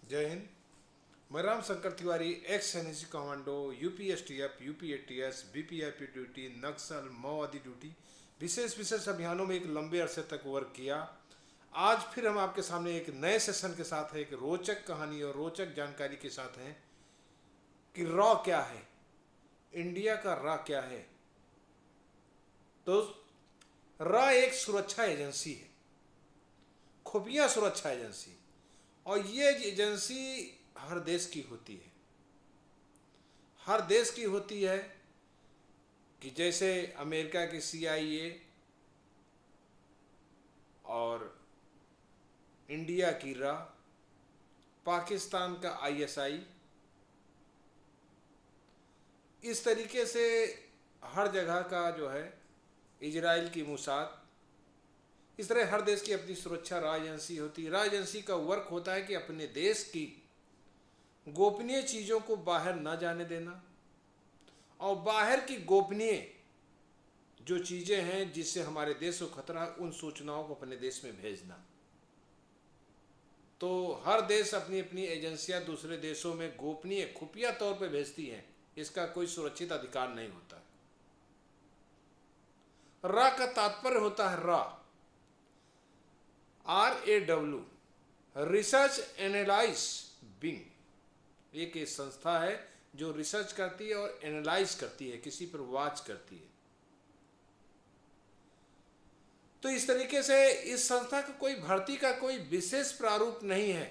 जय हिंद। मैं Ram Shankar Tiwari, ex NSG commando, UPSTF, UPATS, VVIP duty, Naxal, माओवादी ड्यूटी, विशेष अभियानों में एक लंबे अरसे तक वर्क किया। आज फिर हम आपके सामने एक नए सेशन के साथ है, एक रोचक कहानी और रोचक जानकारी के साथ हैं कि रॉ क्या है, इंडिया का रॉ क्या है। तो रॉ एक सुरक्षा एजेंसी है, खुफिया सुरक्षा एजेंसी, और ये एजेंसी हर देश की होती है। हर देश की होती है कि जैसे अमेरिका की CIA और इंडिया की रॉ, पाकिस्तान का ISI, इस तरीके से हर जगह का जो है, इजराइल की मोसाद, इस तरह हर देश की अपनी सुरक्षा रॉ एजेंसी होती है। रॉ एजेंसी का वर्क होता है कि अपने देश की गोपनीय चीज़ों को बाहर ना जाने देना, और बाहर की गोपनीय जो चीज़ें हैं जिससे हमारे देश को खतरा है, उन सूचनाओं को अपने देश में भेजना। तो हर देश अपनी अपनी एजेंसियां दूसरे देशों में गोपनीय खुफिया तौर पर भेजती हैं, इसका कोई सुरक्षित अधिकार नहीं होता। रॉ का तात्पर्य होता है RAW, रिसर्च एनालाइज विंग। एक संस्था है जो रिसर्च करती है और एनालाइज करती है, किसी पर वॉच करती है। तो इस तरीके से इस संस्था का कोई भर्ती का कोई विशेष प्रारूप नहीं है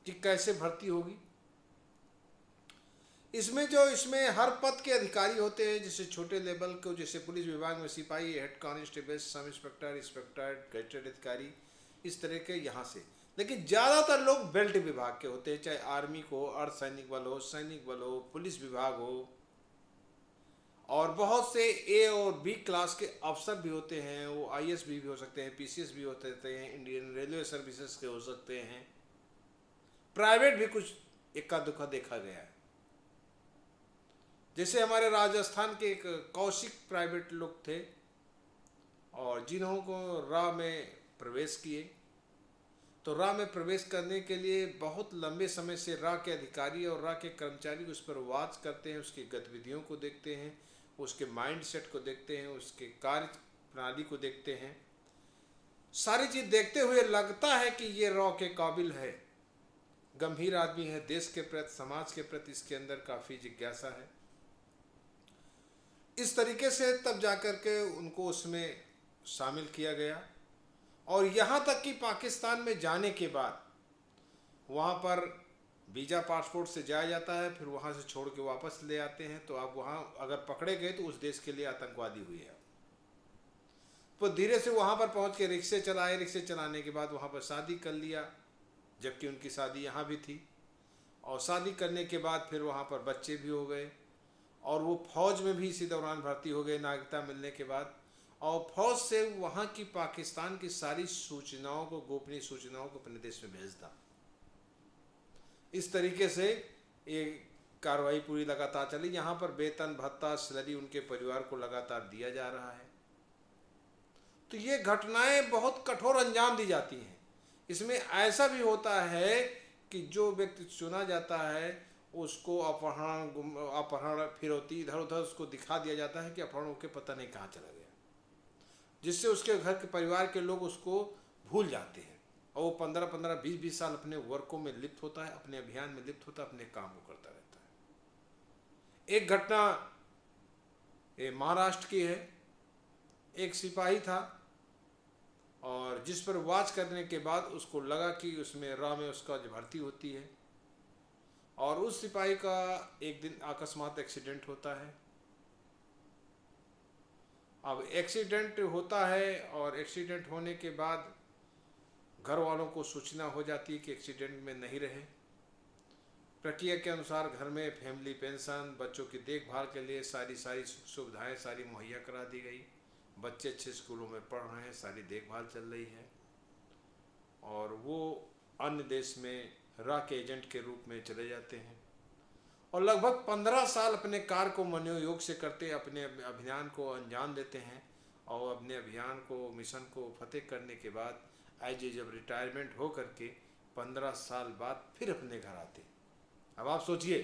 कि कैसे भर्ती होगी। इसमें हर पद के अधिकारी होते हैं, जैसे छोटे लेवल को, जैसे पुलिस विभाग में सिपाही, head constable, sub inspector, gazetted अधिकारी, इस तरह के यहाँ से। लेकिन ज़्यादातर लोग बेल्ट विभाग के होते हैं, चाहे आर्मी को, अर्धसैनिक बल हो, सैनिक बल हो, पुलिस विभाग हो, और बहुत से A और B क्लास के अफसर भी होते हैं। वो IS भी हो सकते हैं, PCS भी होते हैं, इंडियन रेलवे सर्विसेज के हो सकते हैं, प्राइवेट भी कुछ इक्का दुक्का देखा गया है। जैसे हमारे राजस्थान के एक कौशिक प्राइवेट लोग थे, और जिन्हों को रॉ में प्रवेश किए, तो रॉ में प्रवेश करने के लिए बहुत लंबे समय से रॉ के अधिकारी और रॉ के कर्मचारी उस पर वॉच करते हैं, उसकी गतिविधियों को देखते हैं, उसके माइंड सेट को देखते हैं, उसके कार्य प्रणाली को देखते हैं। सारी चीज़ देखते हुए लगता है कि ये रॉ के काबिल है, गंभीर आदमी है, देश के प्रति, समाज के प्रति इसके अंदर काफ़ी जिज्ञासा है। इस तरीके से तब जाकर के उनको उसमें शामिल किया गया। और यहाँ तक कि पाकिस्तान में जाने के बाद वहाँ पर वीज़ा पासपोर्ट से जाया जाता है, फिर वहाँ से छोड़ के वापस ले आते हैं। तो आप वहाँ अगर पकड़े गए तो उस देश के लिए आतंकवादी हुए हैं। तो धीरे से वहाँ पर पहुँच के रिक्शे चलाए, रिक्शे चलाने के बाद वहाँ पर शादी कर लिया, जबकि उनकी शादी यहाँ भी थी। और शादी करने के बाद फिर वहाँ पर बच्चे भी हो गए, और वो फौज में भी इसी दौरान भर्ती हो गए नागरिकता मिलने के बाद। और फौज से वहाँ की पाकिस्तान की सारी सूचनाओं को, गोपनीय सूचनाओं को अपने देश में भेजता। इस तरीके से ये कार्रवाई पूरी लगातार चली। यहाँ पर वेतन भत्ता, सैलरी उनके परिवार को लगातार दिया जा रहा है। तो ये घटनाएं बहुत कठोर अंजाम दी जाती हैं। इसमें ऐसा भी होता है कि जो व्यक्ति चुना जाता है उसको अपहरण फिरौती इधर उधर उसको दिखा दिया जाता है कि अपहरण होकर पता नहीं कहाँ चला गया, जिससे उसके घर के परिवार के लोग उसको भूल जाते हैं, और वो 15-15, 20-20 साल अपने वर्कों में लिप्त होता है, अपने अभियान में लिप्त होता है, अपने काम को करता रहता है। एक घटना ये महाराष्ट्र की है। एक सिपाही था, और जिस पर वॉच करने के बाद उसको लगा कि उसमें रॉ में उसका जो भर्ती होती है, और उस सिपाही का एक दिन अकस्मात एक्सीडेंट होता है। अब एक्सीडेंट होता है, और एक्सीडेंट होने के बाद घर वालों को सूचना हो जाती है कि एक्सीडेंट में नहीं रहे। प्रक्रिया के अनुसार घर में फैमिली पेंशन, बच्चों की देखभाल के लिए सारी सुविधाएं सारी मुहैया करा दी गई। बच्चे अच्छे स्कूलों में पढ़ रहे हैं, सारी देखभाल चल रही है। और वो अन्य देश में रॉ के एजेंट के रूप में चले जाते हैं, और लगभग 15 साल अपने कार्य को मनोयोग से करते, अपने अभियान को अंजाम देते हैं। और अपने अभियान को, मिशन को फतेह करने के बाद जब रिटायरमेंट हो करके 15 साल बाद फिर अपने घर आते। अब आप सोचिए,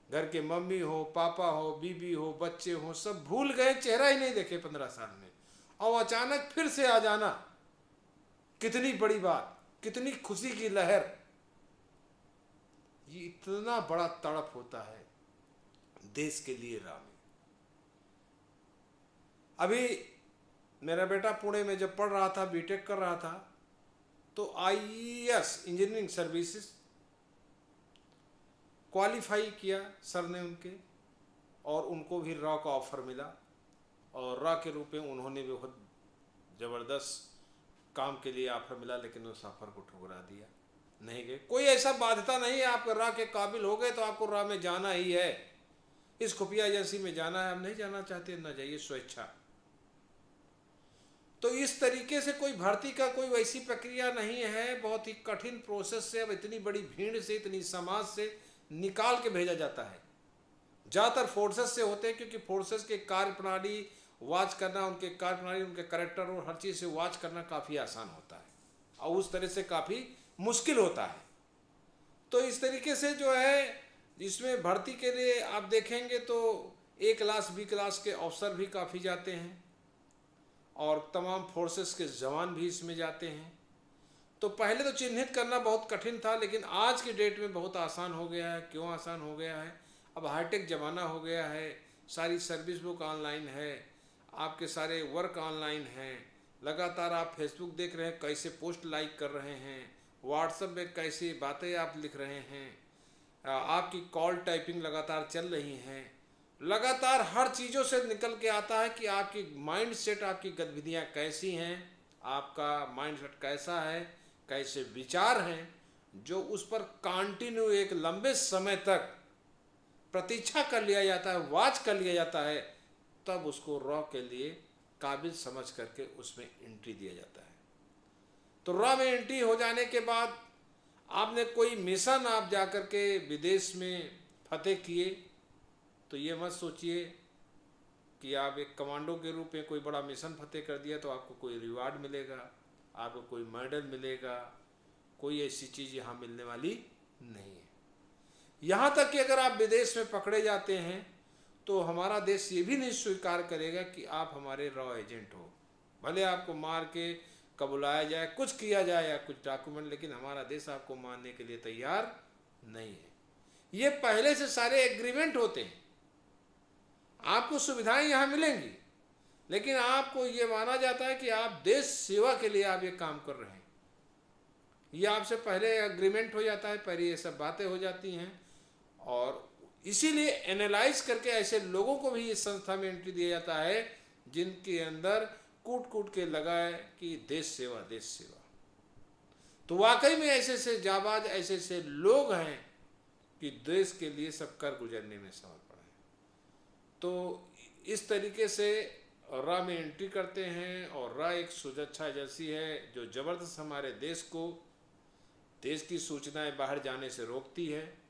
घर के मम्मी हो, पापा हो, बीबी हो, बच्चे हो, सब भूल गए, चेहरा ही नहीं देखे 15 साल में, और अचानक फिर से आ जाना, कितनी बड़ी बात, कितनी खुशी की लहर। ये इतना बड़ा तड़प होता है देश के लिए राह में। अभी मेरा बेटा पुणे में जब पढ़ रहा था, बीटेक कर रहा था, तो आईईएस इंजीनियरिंग सर्विसेज क्वालिफाई किया सर ने उनके, और उनको भी रॉ का ऑफर मिला, और रॉ के रूप में उन्होंने भी बहुत ज़बरदस्त काम के लिए ऑफर मिला, लेकिन उस ऑफर को ठुकरा दिया, नहीं गए। कोई ऐसा बाध्यता नहीं है, आप रॉ के काबिल हो गए तो आपको रॉ में जाना ही है, इस खुफिया एजेंसी में जाना है। आप नहीं जाना चाहते, ना जाइए, स्वेच्छा। तो इस तरीके से कोई भर्ती का कोई वैसी प्रक्रिया नहीं है, बहुत ही कठिन प्रोसेस से अब इतनी बड़ी भीड़ से, इतनी समाज से निकाल के भेजा जाता है। ज़्यादातर फोर्सेस से होते हैं, क्योंकि फोर्सेस के कार्य प्रणाली वॉच करना, उनके कार्य प्रणाली, उनके करेक्टर और हर चीज़ से वॉच करना काफ़ी आसान होता है, और उस तरह से काफ़ी मुश्किल होता है। तो इस तरीके से जो है, इसमें भर्ती के लिए आप देखेंगे तो ए क्लास, बी क्लास के अफसर भी काफ़ी जाते हैं, और तमाम फोर्सेस के जवान भी इसमें जाते हैं। तो पहले तो चिन्हित करना बहुत कठिन था, लेकिन आज की डेट में बहुत आसान हो गया है। क्यों आसान हो गया है? अब हाईटेक ज़माना हो गया है, सारी सर्विस बुक ऑनलाइन है, आपके सारे वर्क ऑनलाइन हैं, लगातार आप फेसबुक देख रहे हैं, कैसे पोस्ट लाइक कर रहे हैं, व्हाट्सएप में कैसी बातें आप लिख रहे हैं, आपकी कॉल टाइपिंग लगातार चल रही हैं, लगातार हर चीज़ों से निकल के आता है कि आपकी माइंड सेट, आपकी गतिविधियाँ कैसी हैं, आपका माइंड सेट कैसा है, कैसे विचार हैं, जो उस पर कंटिन्यू एक लंबे समय तक प्रतीक्षा कर लिया जाता है, वॉच कर लिया जाता है, तब उसको रॉ के लिए काबिल समझ करके उसमें एंट्री दिया जाता है। तो रॉ में एंट्री हो जाने के बाद आपने कोई मिशन, आप जा कर के विदेश में फतेह किए, तो ये मत सोचिए कि आप एक कमांडो के रूप में कोई बड़ा मिशन फतेह कर दिया तो आपको कोई रिवार्ड मिलेगा, आपको कोई मेडल मिलेगा। कोई ऐसी चीज़ यहाँ मिलने वाली नहीं है। यहाँ तक कि अगर आप विदेश में पकड़े जाते हैं तो हमारा देश ये भी नहीं स्वीकार करेगा कि आप हमारे रॉ एजेंट हो। भले आपको मार के कबुलाया जाए, कुछ किया जाए या कुछ डॉक्यूमेंट, लेकिन हमारा देश आपको मानने के लिए तैयार नहीं है। ये पहले से सारे एग्रीमेंट होते हैं, आपको सुविधाएं यहाँ मिलेंगी, लेकिन आपको ये माना जाता है कि आप देश सेवा के लिए आप ये काम कर रहे हैं। ये आपसे पहले एग्रीमेंट हो जाता है, पहले ये सब बातें हो जाती हैं, और इसीलिए एनालाइज करके ऐसे लोगों को भी इस संस्था में एंट्री दिया जाता है जिनके अंदर कूट कूट के लगा है कि देश सेवा, देश सेवा। तो वाकई में ऐसे ऐसे जाबाज, ऐसे ऐसे लोग हैं कि देश के लिए सब कर गुजरने में समर्पण है। तो इस तरीके से रॉ में एंट्री करते हैं, और रॉ एक सुरक्षा एजेंसी है जो ज़बरदस्त हमारे देश को, देश की सूचनाएं बाहर जाने से रोकती है,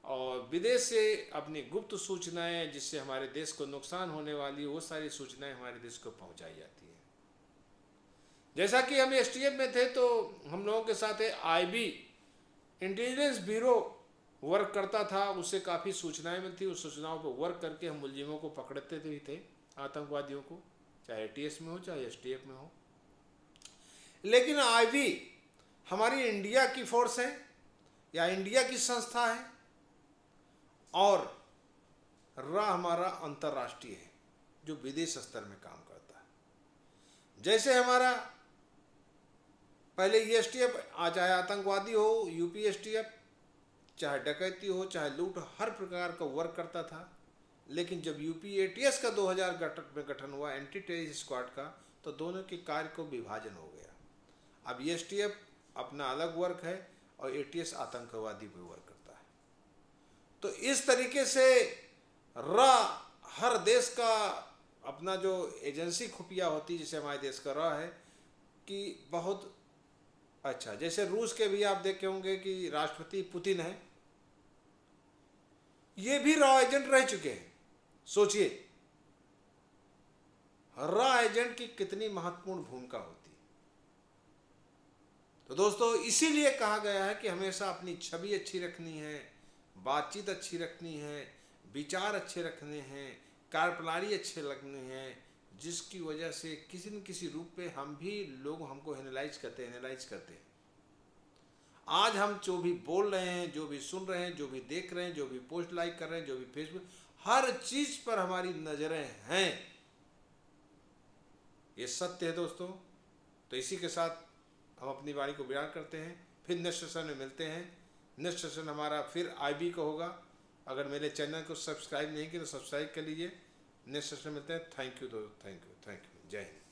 और विदेश से अपनी गुप्त सूचनाएं, जिससे हमारे देश को नुकसान होने वाली वो सारी सूचनाएं हमारे देश को पहुंचाई जाती है। जैसा कि हम एसटीएफ में थे तो हम लोगों के साथ आईबी इंटेलिजेंस ब्यूरो वर्क करता था, उससे काफ़ी सूचनाएं मिलती, उस सूचनाओं पर वर्क करके हम मुलजिमों को पकड़ते थे, आतंकवादियों को, चाहे एटीएस में हो चाहे एसटीएफ में हो। लेकिन आईबी हमारी इंडिया की फोर्स है या इंडिया की संस्था है, और रॉ हमारा अंतर्राष्ट्रीय है जो विदेश स्तर में काम करता है। जैसे हमारा पहले एसटीएफ, चाहे आतंकवादी हो, यूपी एसटीएफ, चाहे डकैती हो, चाहे लूट, हर प्रकार का वर्क करता था। लेकिन जब यूपी एटीएस का 2000 में गठन हुआ, एंटी टेररिस्ट स्क्वाड का, तो दोनों के कार्य को विभाजन हो गया। अब एसटीएफ अपना अलग वर्क है और एटीएस आतंकवादी भी वर्क करता है। तो इस तरीके से रॉ हर देश का अपना जो एजेंसी खुफिया होती है, जैसे हमारे देश का रॉ है कि बहुत अच्छा, जैसे रूस के भी आप देखे होंगे कि राष्ट्रपति पुतिन है, ये भी रॉ एजेंट रह चुके हैं। सोचिए रॉ एजेंट की कितनी महत्वपूर्ण भूमिका होती है। तो दोस्तों इसीलिए कहा गया है कि हमेशा अपनी छवि अच्छी रखनी है, बातचीत अच्छी रखनी है, विचार अच्छे रखने हैं, कार्यप्रणाली अच्छे लगने हैं, जिसकी वजह से किसी न किसी रूप पे हम भी लोग हमको एनालाइज करते हैं। आज हम जो भी बोल रहे हैं, जो भी सुन रहे हैं, जो भी देख रहे हैं, जो भी पोस्ट लाइक कर रहे हैं, जो भी फेसबुक, हर चीज पर हमारी नजरें हैं। ये सत्य है दोस्तों। तो इसी के साथ हम अपनी वाणी को विराम करते हैं। फिर नेक्स्ट सेशन में मिलते हैं। नेक्स्ट सेशन हमारा फिर IB का होगा। अगर मेरे चैनल को सब्सक्राइब नहीं किया तो सब्सक्राइब कर लीजिए। नेक्स्ट सेशन में मिलते हैं। थैंक यू दोस्तों, थैंक यू, जय हिंद।